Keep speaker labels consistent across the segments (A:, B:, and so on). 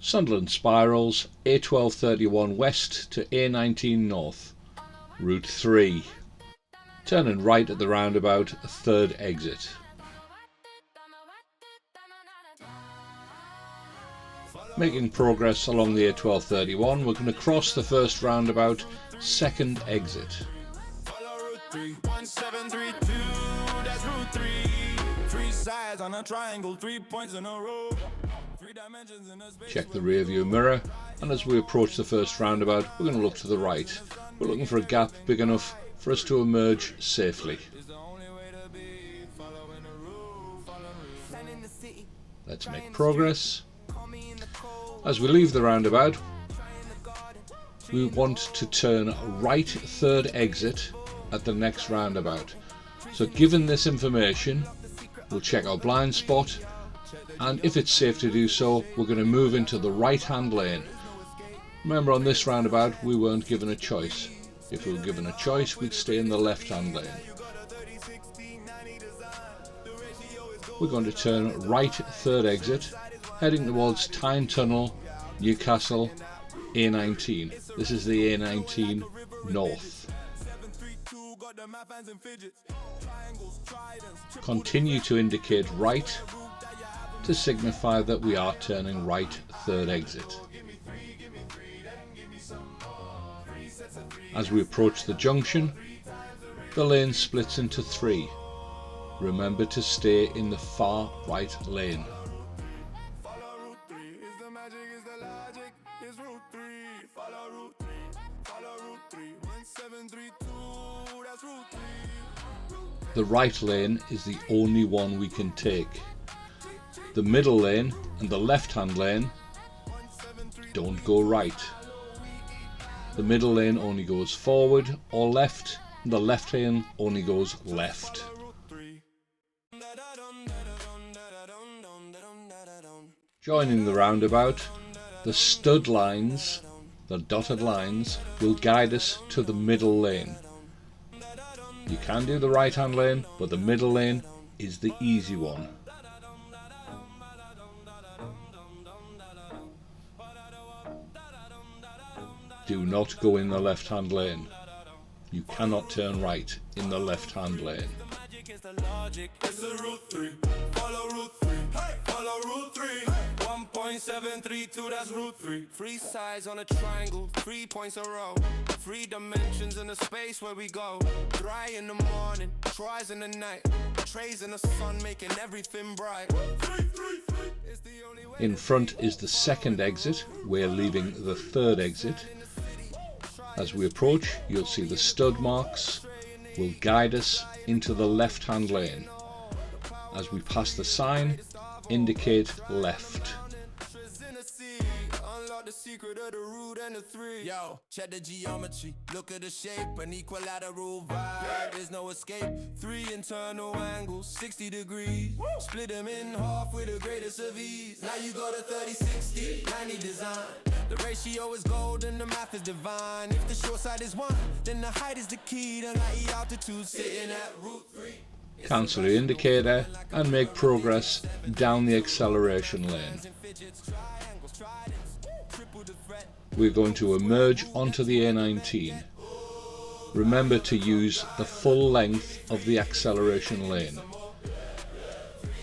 A: Sunderland spirals A1231 West to A19 North, Route 3. Turning right at the roundabout, third exit. Making progress along the A1231, we're going to cross the first roundabout, second exit.
B: Follow Route 3, 1732, that's Route 3. Three sides on a triangle, 3 points in a row. 3 dimensions in a space.
A: Check the rear view mirror, and as we approach the first roundabout, we're going to look to the right. We're looking for a gap big enough for us to emerge safely. Let's make progress. As we leave the roundabout, we want to turn right third exit at the next roundabout. So given this information, we'll check our blind spot, and if it's safe to do so, we're going to move into the right hand lane. Remember, on this roundabout we weren't given a choice. If we were given a choice, we'd stay in the left hand lane. We're going to turn right third exit, heading towards Tyne Tunnel, Newcastle, A19. This is the A19 North. Continue to indicate right to signify that we are turning right third exit. As we approach the junction, the lane splits into 3. Remember to stay in the far right lane. The right lane is the only one we can take. The middle lane and the left hand lane don't go right. The middle lane only goes forward or left, and the left lane only goes left. Joining the roundabout, the stud lines, the dotted lines, will guide us to the middle lane. You can do the right hand lane, but the middle lane is the easy one. Do not go in the left hand lane. You cannot turn right in the left hand lane.
B: It's a Route 3, follow Route 3, follow Route 3, 1.732, that's Route 3. 3 sides on a triangle, 3 points a row, 3 dimensions in the space where we go. Dry in the morning, tries in the night, trays in the sun making everything bright.
A: In front is the second exit. We're leaving the third exit. As we approach, you'll see the stud marks will guide us into the left hand lane. As we pass the sign, indicate left.
B: The secret of the root and the 3. Yo, check the geometry, look at the shape, an equilateral vibe. There's no escape. 3 internal angles, 60 degrees. Woo! Split them in half with the greatest of ease. Now you got a 30, 60, 90 design. The ratio is gold and the math is divine. If the short side is 1, then the height is the key. The 90 altitude sitting at Route 3.
A: Cancel the indicator and make progress down the acceleration lane. We're going to emerge onto the A19. Remember to use the full length of the acceleration lane.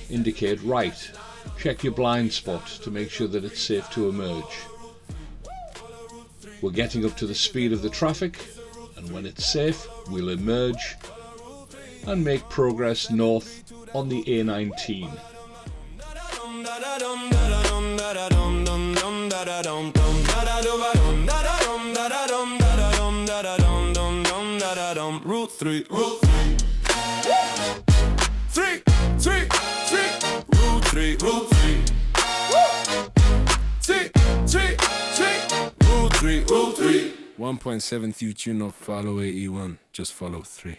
A: Indicate right. Check your blind spot to make sure that it's safe to emerge. We're getting up to the speed of the traffic, and when it's safe, we'll emerge and make progress north on the A19.
B: Route 3, Route 3, 3, 3, 3, Route 3, Route 3, 3, 3, 3, Route 3, Route 3. 1.7 Hylton Grange, follow A1, just follow 3.